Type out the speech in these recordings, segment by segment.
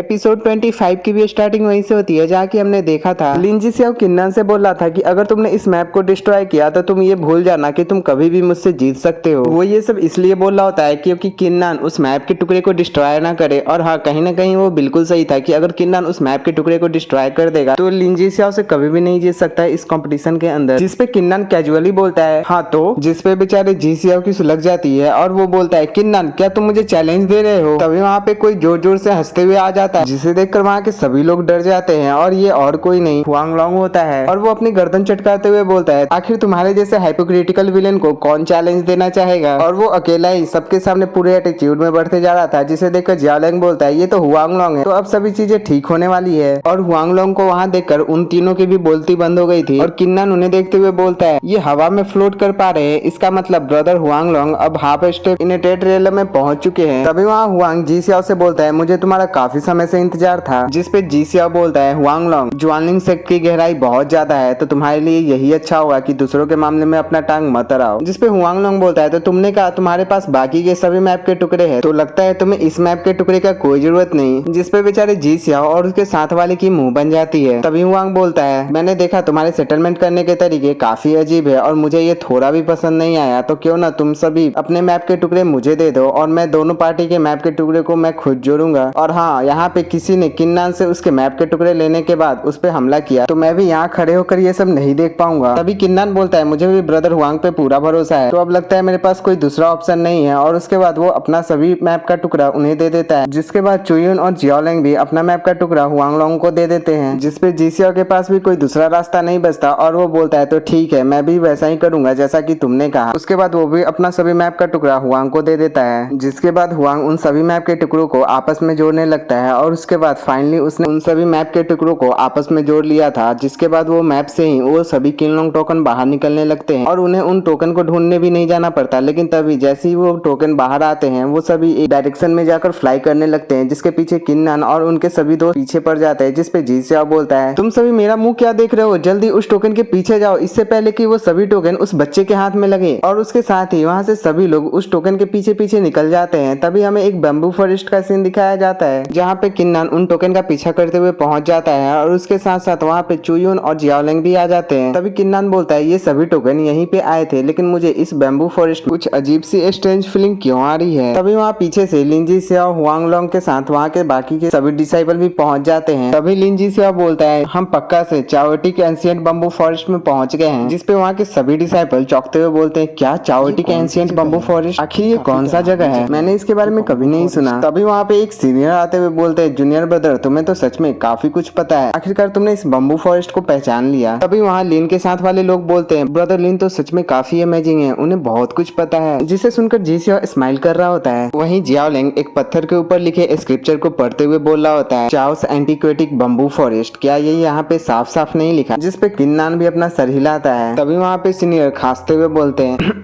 Episode 25 की भी starting वहीं से होती है जहाँ की हमने देखा था लिन जीसियाओ किन्नन से बोल रहा था कि अगर तुमने इस मैप को डिस्ट्रॉय किया तो तुम ये भूल जाना कि तुम कभी भी मुझसे जीत सकते हो। वो ये सब इसलिए बोल रहा होता है क्योंकि किन्नन उस मैप के टुकड़े को डिस्ट्रॉय ना करे। और हाँ, कहीं ना कहीं वो बिल्कुल सही था कि अगर किन्नन उस मैप के टुकड़े को डिस्ट्रॉय कर देगा तो लिन जीसियाओ से कभी भी नहीं जीत सकता है इस कॉम्पिटिशन के अंदर। जिसपे किन्नन कैजुअली बोलता है हाँ तो, जिसपे बेचारे जीसियाओ की सुलग जाती है और वो बोलता है किन्नन क्या तुम मुझे चैलेंज दे रहे हो। तभी वहाँ पे कोई जोर जोर से हंसते हुए आ जाता है जिसे देखकर वहाँ के सभी लोग डर जाते हैं और ये और कोई नहीं हुआंग लॉन्ग होता है। और वो अपनी गर्दन चटकाते हुए बोलता है आखिर तुम्हारे जैसे हाइपोक्रिटिकल विलेन को कौन चैलेंज देना चाहेगा। और वो अकेला ही सबके सामने पूरे एटीट्यूड में बढ़ते जा रहा था जिसे देखकर जियाओलिंग बोलता है ये तो हुआंग लॉन्ग है, तो अब सभी चीजें ठीक होने वाली है। और हुआंग लॉन्ग को वहाँ देखकर उन तीनों की भी बोलती बंद हो गई थी और किन्नन उन्हें देखते हुए बोलता है ये हवा में फ्लोट कर पा रहे हैं, इसका मतलब ब्रदर हुआंग लॉन्ग अब हाफ स्टेप इन टेट रेल में पहुंच चुके हैं। तभी वहाँ हुआंग जीसियाओ से बोलता है मुझे तुम्हारा काफी समय से इंतजार था। जिसपे जीसियाओ बोलता है हुआंग लॉन्ग ज्वानलिंग सेक्ट की गहराई बहुत ज्यादा है तो तुम्हारे लिए यही अच्छा होगा कि दूसरों के मामले में अपना टांग मत अड़ाओ। जिसपे हुआंग लॉन्ग बोलता है तो तुमने कहा तुम्हारे पास बाकी के सभी मैप के टुकड़े हैं तो लगता है तुम्हें इस मैप के टुकड़े का कोई जरूरत नहीं। जिसपे बेचारे जीसियाओ और उसके साथ वाले की मुंह बन जाती है। तभी हुआंग बोलता है मैंने देखा तुम्हारे सेटलमेंट करने के तरीके काफी अजीब है और मुझे ये थोड़ा भी पसंद नहीं आया, तो क्यों ना तुम सभी अपने मैप के टुकड़े मुझे दे दो और मैं दोनों पार्टी के मैप के टुकड़े को मैं खुद जोड़ूंगा। और हाँ, यहाँ पे किसी ने किन्नन से उसके मैप के टुकड़े लेने के बाद उस पे हमला किया तो मैं भी यहाँ खड़े होकर ये सब नहीं देख पाऊंगा। तभी किन्नन बोलता है मुझे भी ब्रदर हुआंग पे पूरा भरोसा है, तो अब लगता है मेरे पास कोई दूसरा ऑप्शन नहीं है। और उसके बाद वो अपना सभी मैप का टुकड़ा उन्हें दे देता है। जिसके बाद चुयुन और जियाओलिंग भी अपना मैप का टुकड़ा हुआंग लॉन्ग को दे देते हैं। जिसपे जीसियाओ के पास भी कोई दूसरा रास्ता नहीं बचता और वो बोलता है तो ठीक है मैं भी वैसा ही करूंगा जैसा कि तुमने कहा। उसके बाद वो भी अपना सभी मैप का टुकड़ा हुआंग को दे देता है। जिसके बाद हुआंग उन सभी मैप के टुकड़ों को आपस में जोड़ने लगता है और उसके बाद फाइनली उसने उन सभी मैप के टुकड़ों को आपस में जोड़ लिया था। जिसके बाद वो मैप से ही वो सभी किनलोंग टोकन बाहर निकलने लगते हैं और उन्हें उन टोकन को ढूंढने भी नहीं जाना पड़ता। लेकिन तभी जैसे ही वो टोकन बाहर आते हैं वो सभी एक डायरेक्शन में जाकर फ्लाई करने लगते हैं जिसके पीछे किन्नन और उनके सभी दोस्त पीछे पड़ जाते हैं। जिसपे जीसियाओ बोलता है तुम सभी मेरा मुंह क्या देख रहे हो, जल्दी उस टोकन के पीछे जाओ इससे पहले कि वो सभी टोकन उस बच्चे के हाथ में लगे। और उसके साथ ही वहाँ से सभी लोग उस टोकन के पीछे पीछे निकल जाते हैं। तभी हमें एक बम्बू फॉरेस्ट का सीन दिखाया जाता है जहाँ पे किन्नन उन टोकन का पीछा करते हुए पहुंच जाता है और उसके साथ साथ वहाँ पे चुयुन और जियाओलिंग भी आ जाते हैं। तभी किन्नन बोलता है ये सभी टोकन यहीं पे आए थे लेकिन मुझे इस बम्बू फॉरेस्ट कुछ अजीब सी स्ट्रेंज फीलिंग क्यों आ रही है। तभी वहाँ पीछे से लिन जीसियाओ हुआंग लॉन्ग के साथ वहाँ के बाकी के सभी डिसाइपल भी पहुंच जाते हैं। तभी लिन जीसियाओ बोलता है हम पक्का से चाओटिक एंशिएंट बम्बू फॉरेस्ट में पहुंच गए हैं। जिसपे वहाँ के सभी डिसाइपल चौंकते हुए बोलते हैं क्या चाओटिक एंशिएंट बम्बू फॉरेस्ट, आखिर ये कौन सा जगह है, मैंने इसके बारे में कभी नहीं सुना। तभी वहाँ पे एक सीनियर आते हुए बोलते हैं जूनियर ब्रदर तुम्हें तो सच में काफी कुछ पता है, आखिरकार तुमने इस बम्बू फॉरेस्ट को पहचान लिया। तभी वहाँ लिन के साथ वाले लोग बोलते हैं ब्रदर लिन तो सच में काफी अमेजिंग है, उन्हें बहुत कुछ पता है। जिसे सुनकर जीसियाओ स्माइल कर रहा होता है। वहीं जियाओलिंग एक पत्थर के ऊपर लिखे स्क्रिप्चर को पढ़ते हुए बोल रहा होता है चाओस एंटीक्वेटिक बम्बू फॉरेस्ट, क्या ये यहाँ पे साफ साफ नहीं लिखा। जिसपे किन्नन भी अपना सर हिलाता है। तभी वहाँ पे सीनियर खांसते हुए बोलते हैं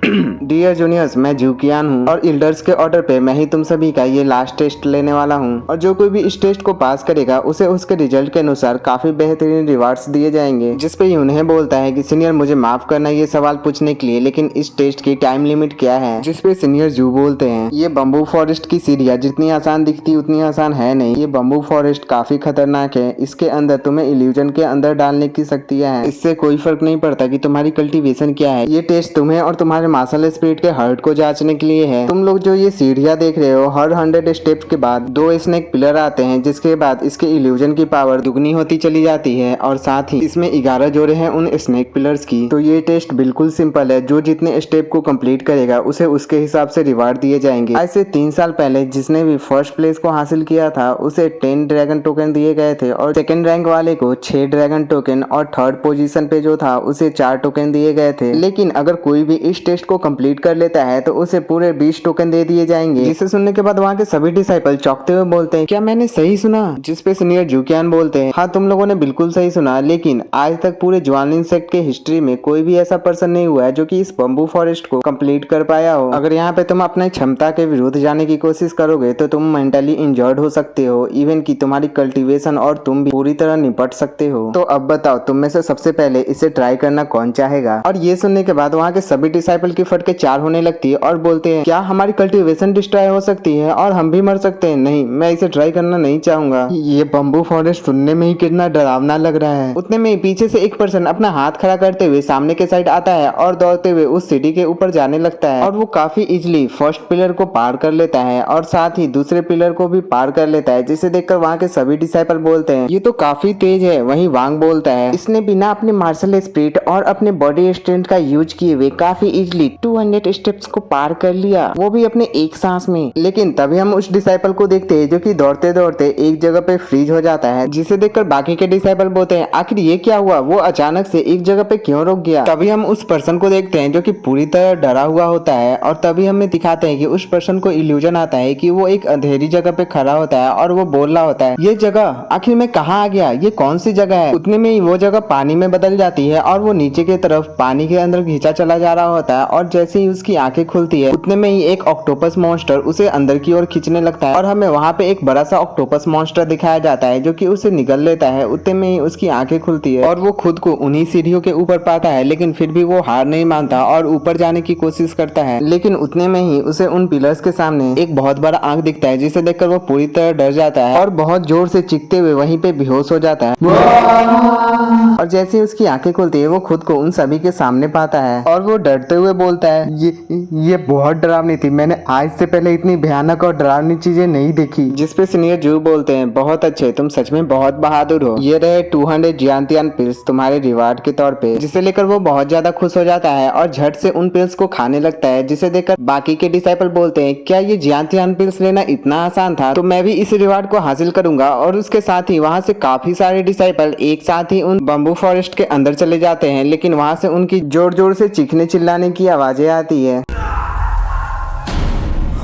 डियर जूनियर्स मैं जूकियान हूँ और इल्डर्स के ऑर्डर पे मैं ही तुम सभी का ये लास्ट टेस्ट लेने वाला हूँ और जो कोई भी इस टेस्ट को पास करेगा उसे उसके रिजल्ट के अनुसार काफी बेहतरीन रिवार्ड्स दिए जाएंगे। जिसपे उन्हें बोलता है कि सीनियर मुझे माफ करना ये सवाल पूछने के लिए, लेकिन इस टेस्ट की टाइम लिमिट क्या है। जिसपे सीनियर जू बोलते हैं ये बम्बू फॉरेस्ट की सीढ़ियाँ जितनी आसान दिखती उतनी आसान है नहीं, ये बम्बू फॉरेस्ट काफी खतरनाक है, इसके अंदर तुम्हें इल्यूजन के अंदर डालने की शक्तियाँ हैं, इससे कोई फर्क नहीं पड़ता कि तुम्हारी कल्टीवेशन क्या है। ये टेस्ट तुम्हें और तुम्हारे मार्शल स्पिरिट के हर्ट को जांचने के लिए है। तुम लोग जो ये सीढ़ियाँ देख रहे हो हर 100 स्टेप्स के बाद 2 स्नेक पिलर आते हैं जिसके बाद इसके इल्यूजन की पावर दुगनी होती चली जाती है और साथ ही इसमें 11 जोड़े हैं उन स्नेक पिलर्स की। तो ये टेस्ट बिल्कुल सिंपल है, जो जितने स्टेप को कंप्लीट करेगा उसे उसके हिसाब से रिवार्ड दिए जाएंगे। ऐसे 3 साल पहले जिसने भी फर्स्ट प्लेस को हासिल किया था उसे 10 ड्रैगन टोकन दिए गए थे और सेकंड रैंक वाले को 6 ड्रैगन टोकन और थर्ड पोजीशन पे जो था उसे 4 टोकन दिए गए थे। लेकिन अगर कोई भी इस टेस्ट को कंप्लीट कर लेता है तो उसे पूरे 20 टोकन दे दिए जाएंगे। जिसे सुनने के बाद वहाँ के सभी डिसाइपल चौंकते हुए बोलते हैं क्या मैंने सही सुना। जिसपे सीनियर जूकियान बोलते हैं हाँ तुम लोगों ने बिल्कुल सही सुना, लेकिन आज तक पूरे ज्वानलिन सेक्ट के हिस्ट्री में कोई भी ऐसा पर्सन नहीं हुआ है जो कि इस बम्बू फॉरेस्ट को कंप्लीट कर पाया हो। अगर यहाँ पे तुम अपने क्षमता के विरुद्ध जाने की कोशिश करोगे तो तुम मेंटली इंजर्ड हो सकते हो, इवन की तुम्हारी कल्टीवेशन और तुम भी पूरी तरह निपट सकते हो। तो अब बताओ तुम में से सबसे पहले इसे ट्राई करना कौन चाहेगा। और ये सुनने के बाद वहाँ के सभी डिसाइपल की फटके 4 होने लगती है और बोलते हैं क्या हमारी कल्टीवेशन डिस्ट्रॉय हो सकती है और हम भी मर सकते हैं। नहीं, मैं इसे ट्राई करना चलना नहीं चाहूंगा। ये बम्बू फॉरेस्ट सुनने में ही कितना डरावना लग रहा है। उतने में पीछे से एक पर्सन अपना हाथ खड़ा करते हुए सामने के साइड आता है और दौड़ते हुए उस सीढ़ी के ऊपर जाने लगता है और वो काफी इजीली फर्स्ट पिलर को पार कर लेता है और साथ ही दूसरे पिलर को भी पार कर लेता है, जिसे देखकर वहाँ के सभी डिसाइपल बोलते हैं ये तो काफी तेज है। वहीं वांग बोलता है इसने बिना अपने मार्शल स्पिरिट और अपने बॉडी स्ट्रेंथ का यूज किए हुए काफी इजीली 200 स्टेप्स को पार कर लिया, वो भी अपने एक सांस में। लेकिन तभी हम उस डिसाइपल को देखते हैं जो कि दौड़ते दौड़ते एक जगह पे फ्रीज हो जाता है, जिसे देखकर बाकी के डिसाइपल बोलते हैं आखिर ये क्या हुआ, वो अचानक से एक जगह पे क्यों रुक गया। तभी हम उस पर्सन को देखते हैं जो कि पूरी तरह डरा हुआ होता है और तभी हमें दिखाते हैं कि उस पर्सन को इल्यूजन आता है कि वो एक अंधेरी जगह पे खड़ा होता है और वो बोल रहा होता है ये जगह आखिर मैं कहाँ आ गया, ये कौन सी जगह है। उतने में ही वो जगह पानी में बदल जाती है और वो नीचे की तरफ पानी के अंदर खींचा चला जा रहा होता है और जैसे ही उसकी आंखें खुलती है उतने में ही एक ऑक्टोपस मॉन्स्टर उसे अंदर की ओर खींचने लगता है और हमें वहाँ पे एक बड़ा सा ऑक्टोपस मॉन्स्टर दिखाया जाता है जो कि उसे निगल लेता है। उतने में ही उसकी आंखें खुलती है और वो खुद को उन्हीं सीढ़ियों के ऊपर पाता है, लेकिन फिर भी वो हार नहीं मानता और ऊपर जाने की कोशिश करता है। लेकिन उतने में ही उसे उन पिलर्स के सामने एक बहुत बड़ा आंख दिखता है, जिसे देखकर वो पूरी तरह डर जाता है और बहुत जोर से चीखते हुए वहीं पे बेहोश हो जाता है। और जैसे ही उसकी आंखें खुलती है वो खुद को उन सभी के सामने पाता है और वो डरते हुए बोलता है ये बहुत डरावनी थी, मैंने आज से पहले इतनी भयानक और डरावनी चीजें नहीं देखी। जिसपे सीनियर जू बोलते हैं बहुत अच्छे, तुम सच में बहुत बहादुर हो, ये रहे 200 जियांतियान पिल्स तुम्हारे रिवार्ड के तौर पे। जिसे लेकर वो बहुत ज्यादा खुश हो जाता है और झट से उन पिल्स को खाने लगता है, जिसे देखकर बाकी के डिसाइपल बोलते हैं क्या ये जियांतियान पिल्स लेना इतना आसान था, तो मैं भी इस रिवार्ड को हासिल करूंगा। और उसके साथ ही वहाँ से काफी सारे डिसाइपल एक साथ ही उन बम्बू फॉरेस्ट के अंदर चले जाते हैं, लेकिन वहाँ से उनकी जोर जोर से चीखने चिल्लाने की आवाजें आती है,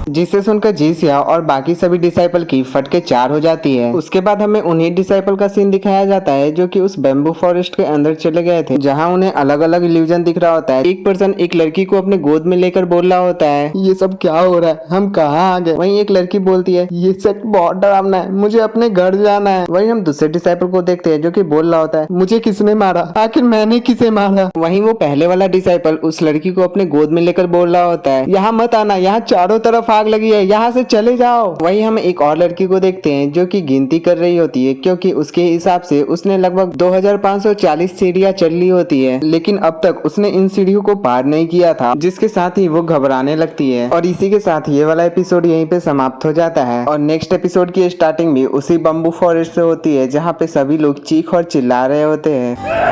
जिसे सुनकर जी सियाओ और बाकी सभी डिसाइपल की फटके 4 हो जाती है। उसके बाद हमें उन्हीं डिसाइपल का सीन दिखाया जाता है जो कि उस बैम्बू फॉरेस्ट के अंदर चले गए थे, जहां उन्हें अलग अलग इल्यूजन दिख रहा होता है। एक पर्सन एक लड़की को अपने गोद में लेकर बोल रहा होता है ये सब क्या हो रहा है, हम कहाँ आ गए। वहीं एक लड़की बोलती है ये सब बहुत डरावना है, मुझे अपने घर जाना है। वहीं हम दूसरे डिसाइपल को देखते हैं जो कि बोल रहा होता है मुझे किसने मारा, आखिर मैंने किसे मारा। वहीं वो पहले वाला डिसाइपल उस लड़की को अपने गोद में लेकर बोल रहा होता है यहाँ मत आना, यहाँ चारों तरफ आग लगी है, यहाँ से चले जाओ। वहीं हम एक और लड़की को देखते हैं जो कि गिनती कर रही होती है, क्योंकि उसके हिसाब से उसने लगभग 2540 सीढ़ियां चल ली होती है, लेकिन अब तक उसने इन सीढ़ियों को पार नहीं किया था, जिसके साथ ही वो घबराने लगती है। और इसी के साथ ये वाला एपिसोड यहीं पे समाप्त हो जाता है और नेक्स्ट एपिसोड की स्टार्टिंग भी उसी बम्बू फॉरेस्ट से होती है, जहाँ पे सभी लोग चीख और चिल्ला रहे होते हैं।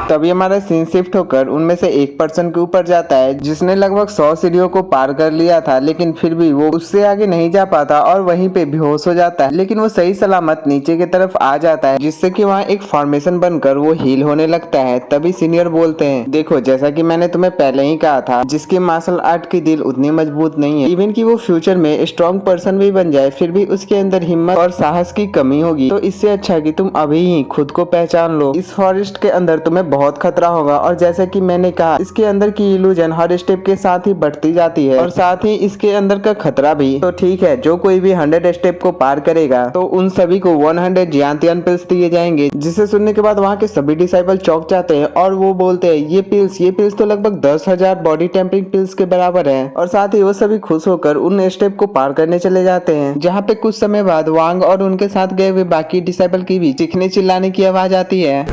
तभी हमारा सीन शिफ्ट होकर उनमें से एक पर्सन के ऊपर जाता है जिसने लगभग 100 सीढ़ियों को पार कर लिया था, लेकिन फिर भी वो उससे आगे नहीं जा पाता और वहीं पे बेहोश हो जाता है। लेकिन वो सही सलामत नीचे की तरफ आ जाता है, जिससे कि वहाँ एक फॉर्मेशन बनकर वो हील होने लगता है। तभी सीनियर बोलते हैं देखो जैसा कि मैंने तुम्हें पहले ही कहा था, जिसके मार्शल आर्ट की दिल उतनी मजबूत नहीं है, इवन कि वो फ्यूचर में स्ट्रॉन्ग पर्सन भी बन जाए, फिर भी उसके अंदर हिम्मत और साहस की कमी होगी। तो इससे अच्छा कि तुम अभी ही खुद को पहचान लो, इस फॉरेस्ट के अंदर तुम्हें बहुत खतरा होगा। और जैसे कि मैंने कहा इसके अंदर की इल्यूजन हर स्टेप के साथ ही बढ़ती जाती है और साथ ही इसके अंदर का खतरा भी। तो ठीक है, जो कोई भी 100 स्टेप को पार करेगा तो उन सभी को 100 जियांतियान पिल्स दिए जाएंगे। जिसे सुनने के बाद वहाँ के सभी डिसाइपल चौंक जाते हैं और वो बोलते हैं ये पिल्स तो लगभग 10,000 बॉडी टेम्परिंग पिल्स के बराबर है। और साथ ही वो सभी खुश होकर उन स्टेप को पार करने चले जाते हैं, जहाँ पे कुछ समय बाद वांग और उनके साथ गए हुए बाकी डिसाइपल की भी चीखने चिल्लाने की आवाज आती है।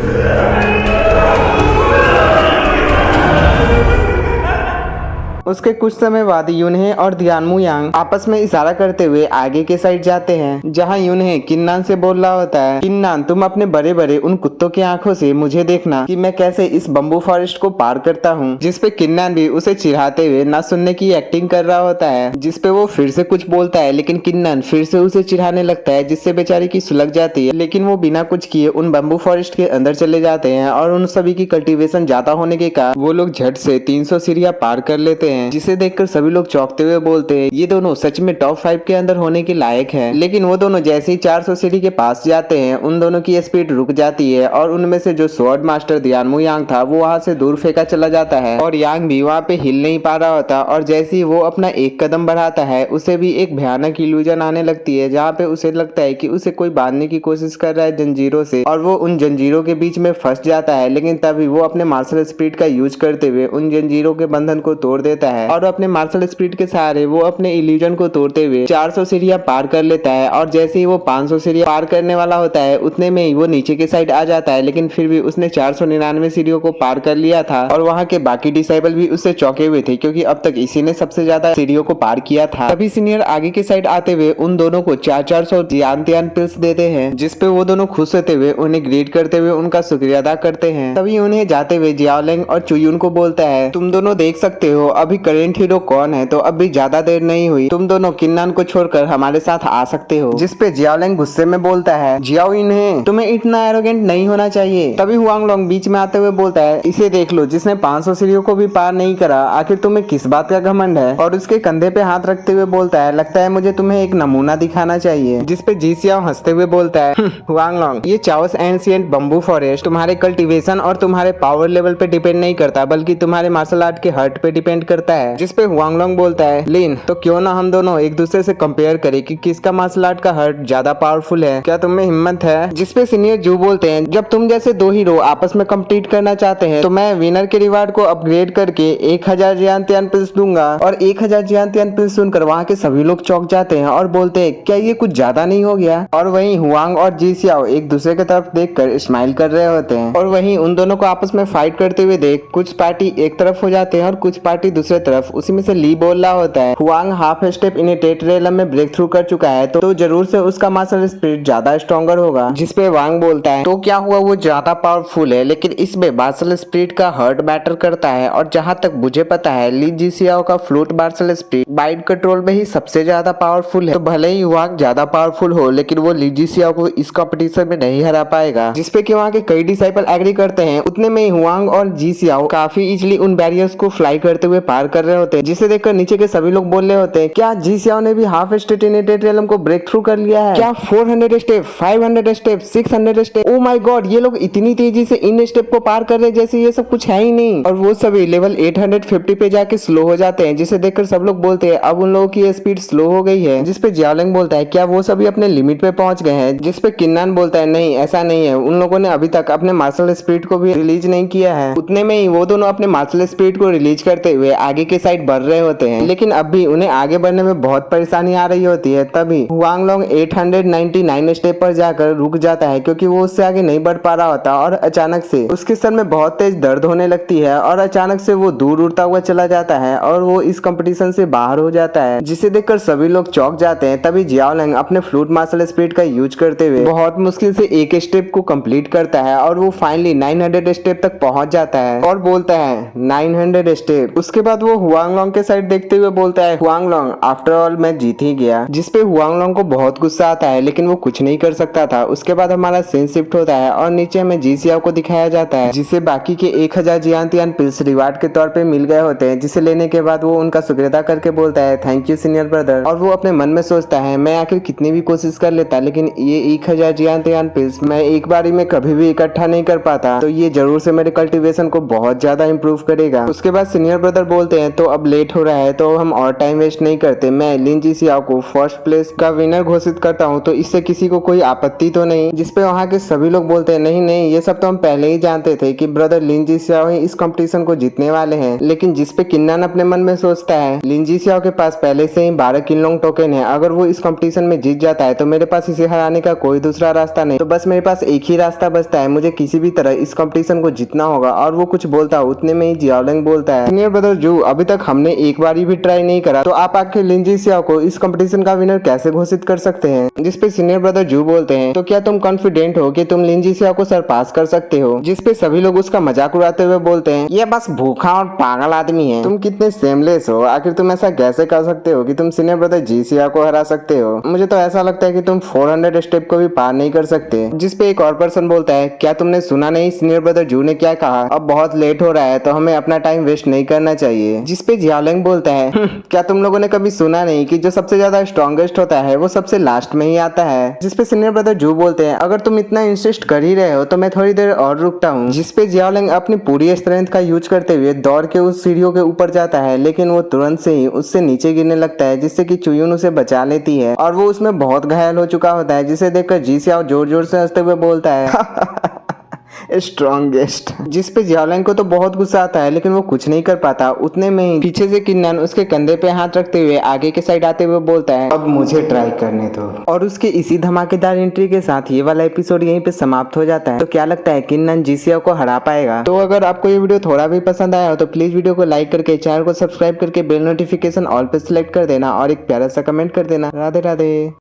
उसके कुछ समय बाद यूनहे और ध्यानमू यांग आपस में इशारा करते हुए आगे के साइड जाते हैं, जहां यूनहे किन्नान से बोल रहा होता है किन्नान तुम अपने बड़े बड़े उन कुत्तों की आंखों से मुझे देखना कि मैं कैसे इस बम्बू फॉरेस्ट को पार करता हूँ। जिसपे किन्नान भी उसे चिढ़ाते हुए ना सुनने की एक्टिंग कर रहा होता है, जिसपे वो फिर से कुछ बोलता है, लेकिन किन्नान फिर से उसे चिढ़ाने लगता है, जिससे बेचारी की सुलग जाती है। लेकिन वो बिना कुछ किए उन बम्बू फॉरेस्ट के अंदर चले जाते हैं और उन सभी की कल्टीवेशन ज्यादा होने के कारण वो लोग झट से 300 सीढ़ियां पार कर लेते हैं, जिसे देखकर सभी लोग चौंकते हुए बोलते हैं ये दोनों सच में टॉप 5 के अंदर होने के लायक है। लेकिन वो दोनों जैसे ही 400 सीढ़ी के पास जाते हैं उन दोनों की स्पीड रुक जाती है और उनमें से जो स्वॉर्ड मास्टर ध्यानमू यांग था वो वहाँ से दूर फेंका चला जाता है और यांग भी वहाँ पे हिल नहीं पा रहा होता। और जैसे ही वो अपना एक कदम बढ़ाता है उसे भी एक भयानक इल्यूजन आने लगती है, जहाँ पे उसे लगता है कि उसे कोई बांधने की कोशिश कर रहा है जंजीरों से और वो उन जंजीरों के बीच में फंस जाता है। लेकिन तभी वो अपने मार्शल स्पिरिट का यूज करते हुए उन जंजीरों के बंधन को तोड़ देता लेता है और अपने मार्शल स्पिरिट के सहारे वो अपने इल्यूजन को तोड़ते हुए 400 सीढ़ियां पार कर लेता है। और जैसे ही वो 500 सीढ़ियां पार करने वाला होता है उतने में ही वो नीचे के साइड आ जाता है, लेकिन फिर भी उसने 499 सीढ़ियों को पार कर लिया था और वहाँ के बाकी डिसाइबल भी उससे चौंके हुए थे क्योंकि अब तक इसी ने सबसे ज्यादा सीढ़ियों को पार किया था। तभी सीनियर आगे के साइड आते हुए उन दोनों को 400 जियान पिल्स देते हैं, जिसपे वो दोनों खुश होते हुए उन्हें ग्रीट करते हुए उनका शुक्रिया अदा करते हैं। तभी उन्हें जाते हुए जियाओलिंग और चुयुन को बोलता है, तुम दोनों देख सकते हो अभी करेंट हीरो कौन है, तो अभी ज्यादा देर नहीं हुई, तुम दोनों किन्नान को छोड़कर हमारे साथ आ सकते हो। जिसपे जियाओलिंग गुस्से में बोलता है, जियाओ इन्हें तुम्हें इतना एरोगेंट नहीं होना चाहिए। तभी हुआंगलोंग बीच में आते हुए बोलता है, इसे देख लो, जिसने 500 सीढ़ियों को भी पार नहीं करा, आखिर तुम्हें किस बात का घमंड है। और उसके कंधे पे हाथ रखते हुए बोलता है, लगता है मुझे तुम्हें एक नमूना दिखाना चाहिए। जिसपे जी सियाओ हंसते हुए बोलता है, हुआंगलोंग, ये चाओस एंशिएंट बम्बू फॉरेस्ट तुम्हारे कल्टीवेशन और तुम्हारे पावर लेवल पे डिपेंड नहीं करता, बल्कि तुम्हारे मार्शल आर्ट के हर्ट पे डिपेंड करता है। जिसपे हुआंगलोंग बोलता है, लिन, तो क्यों ना हम दोनों एक दूसरे से कंपेयर करें कि किसका मार्शल आर्ट का हर्ट ज्यादा पावरफुल है, क्या तुम्हें हिम्मत है। जिसपे सीनियर जू बोलते हैं, जब तुम जैसे दो हीरो आपस में कम्पीट करना चाहते हैं तो मैं विनर के रिवार्ड को अपग्रेड करके 1000 जियान पिल्स दूंगा। और 1000 जियान पिल्स सुनकर वहाँ के सभी लोग चौंक जाते हैं और बोलते हैं, क्या ये कुछ ज्यादा नहीं हो गया। और वहीं हुआंग और जी सियाओ एक दूसरे की तरफ देखकर स्माइल कर रहे होते हैं। और वहीं उन दोनों को आपस में फाइट करते हुए देख कुछ पार्टी एक तरफ हो जाते हैं और कुछ पार्टी दूसरे तरफ। उसी में से ली बोल रहा होता है, हुआंग हाफ स्टेप इन टेट्रेलम में ब्रेक थ्रू कर चुका है, तो जरूर से उसका मार्शल स्पिरिट ज्यादा स्ट्रॉन्गर होगा। जिसपे वांग बोलता है, तो क्या हुआ, वो ज्यादा पावरफुल है, लेकिन इसमें मार्शल स्पिरिट का हर्ट मैटर करता है। और जहाँ तक मुझे पता है ली जी सियाओ का flute martial spirit mind control में ही सबसे ज्यादा पावरफुल है। तो भले ही वांग ज्यादा पावरफुल हो, लेकिन वो ली जी सियाओ को इस कंपटीशन में नहीं हरा पाएगा। जिसपे कि वहाँ के कई डिसाइपल एग्री करते हैं। उतने में ही हुआंग और जी सियाओ काफी इजीली उन बैरियर्स को फ्लाई करते हुए पार कर रहे होते हैं। जिसे देखकर नीचे के सभी लोग बोल रहे होते हैं, क्या जी सियाओ ने भी हाफ स्टेप इन टेट्रेलम को ब्रेक थ्रू कर लिया है? क्या 400 step, 500 step, 600 step? Oh my God, ये लोग इतनी तेजी से इन स्टेप को पार कर रहे हैं जैसे ये सब कुछ है ही नहीं। और वो सभी लेवल 850 पे जाके स्लो हो जाते हैं, जिसे देखकर सब लोग बोलते हैं, अब उन लोगों की स्पीड स्लो हो गई है। जिसपे जियाओलिंग बोलता है, क्या वो सभी अपने लिमिट पे पहुंच गए हैं? जिसपे किन्नान बोलता है, नहीं ऐसा नहीं है, उन लोगों ने अभी तक अपने मार्शल स्पिरिट को भी रिलीज नहीं किया है। उतने में ही वो दोनों अपने मार्शल स्पिरिट को रिलीज करते हुए आगे के साइड बढ़ रहे होते हैं, लेकिन अब भी उन्हें आगे बढ़ने में बहुत परेशानी आ रही होती है। तभी हुआंगलोंग 899 स्टेप पर जाकर रुक जाता है क्योंकि वो उससे आगे नहीं बढ़ पा रहा होता। और अचानक से उसके सर में बहुत तेज दर्द होने लगती है और अचानक से वो दूर उड़ता हुआ चला जाता है और वो इस कंपटीशन से बाहर हो जाता है, जिसे देखकर सभी लोग चौंक जाते हैं। तभी जियाओलिंग अपने फ्लूट मार्शल स्पिरिट का यूज करते हुए बहुत मुश्किल से एक स्टेप को कंप्लीट करता है और वो फाइनली 900 स्टेप तक पहुंच जाता है और बोलता है 900 स्टेप। उसके बाद वो हुआंगलोंग के साइड देखते हुए बोलता है, हुआंगलोंग, आफ्टर ऑल मैं जीत ही गया। जिसपे हुआंगलोंग को बहुत गुस्सा आता है, लेकिन वो कुछ नहीं कर सकता था। उसके बाद हमारा सीन शिफ्ट होता है और नीचे हमें जी सियाओ को दिखाया जाता है, जिसे बाकी के 1000 जियान पिल्स रिवार्ड के तौर पे मिल गए होते हैं। जिसे लेने के बाद वो उनका शुक्रिया करके बोलता है, थैंक यू सीनियर ब्रदर। और वो अपने मन में सोचता है, मैं आखिर कितनी भी कोशिश कर लेता, लेकिन ये 1000 जियान पिल्स मैं एक बारी में कभी भी इकट्ठा नहीं कर पाता, तो ये जरूर से मेरे कल्टीवेशन को बहुत ज्यादा इम्प्रूव करेगा। उसके बाद सीनियर ब्रदर बोलते हैं, तो अब लेट हो रहा है, तो हम और टाइम वेस्ट नहीं करते, मैं लिन जी सियाओ को फर्स्ट प्लेस का विनर घोषित करता हूँ, तो इससे किसी को कोई आपत्ति तो नहीं। जिसपे वहाँ के सभी लोग बोलते हैं, नहीं नहीं, ये सब तो हम पहले ही जानते थे कि ब्रदर लिन जी सियाओ ही इस कंपटीशन को जीतने वाले हैं। लेकिन जिसपे किन्नान अपने मन में सोचता है, लिन जी सियाओ के पास पहले से ही 12 किनलोंग टोकन है, अगर वो इस कंपटीशन में जीत जाता है तो मेरे पास इसे हराने का कोई दूसरा रास्ता नहीं, तो बस मेरे पास एक ही रास्ता बचता है, मुझे किसी भी तरह इस कंपटीशन को जीतना होगा। और वो कुछ बोलता है, उतने में ही जियाओलिंग बोलता है, सीनियर ब्रदर जू, अभी तक हमने एक बार भी ट्राई नहीं करा, तो आप आखिर लिन जी सियाओ को इस कंपटीशन का विनर कैसे घोषित कर सकते हैं? जिसपे सीनियर ब्रदर जू बोलते हैं, तो क्या तुम कॉन्फिडेंट हो कि तुम लिन जी सियाओ को सरपास कर सकते हो? जिसपे सभी लोग उसका मजाक उड़ाते हुए बोलते हैं, ये बस भूखा और पागल आदमी है, तुम कितने सेमलेस हो, आखिर तुम ऐसा कैसे कर सकते हो कि तुम सीनियर ब्रदर जी सियाओ को हरा सकते हो? मुझे तो ऐसा लगता है कि तुम 400 स्टेप को भी पार नहीं कर सकते। जिसपे एक और पर्सन बोलता है, क्या तुमने सुना नहीं सीनियर ब्रदर जू ने क्या कहा? अब बहुत लेट हो रहा है, तो हमें अपना टाइम वेस्ट नहीं करना चाहिए। जिसपे जियाओलिंग बोलता है, क्या तुम लोगों ने कभी सुना नहीं कि जो सबसे ज्यादा स्ट्रॉन्गेस्ट होता है वो सबसे लास्ट में ही आता है? जिसपे सीनियर ब्रदर जू बोलते हैं, अगर तुम इतना इंसिस्ट कर ही रहे हो तो मैं थोड़ी देर और रुकता हूँ। जिसपे जियाओलिंग अपनी पूरी स्ट्रेंथ का यूज करते हुए दौड़ के उस सीढ़ियों के ऊपर जाता है, लेकिन वो तुरंत से ही उससे नीचे गिरने लगता है, जिससे कि चुयुन उसे बचा लेती है और वो उसमें बहुत घायल हो चुका होता है। जिसे देखकर जी सियाओ जोर जोर से हंसते हुए बोलता है स्ट्रॉन्गेस्ट। जिस पे जियालैंग को तो बहुत गुस्सा आता है लेकिन वो कुछ नहीं कर पाता। उतने में ही पीछे से किन्नन उसके कंधे पे हाथ रखते हुए आगे के साइड आते हुए बोलता है, अब मुझे ट्राई करने दो। और उसके इसी धमाकेदार एंट्री के साथ ये वाला एपिसोड यहीं पे समाप्त हो जाता है। तो क्या लगता है किन्नन जीसीओ को हरा पाएगा? तो अगर आपको ये वीडियो थोड़ा भी पसंद आया हो तो प्लीज वीडियो को लाइक करके चैनल को सब्सक्राइब करके बेल नोटिफिकेशन ऑल पे सिलेक्ट कर देना और एक प्यारा सा कमेंट कर देना। राधे राधे।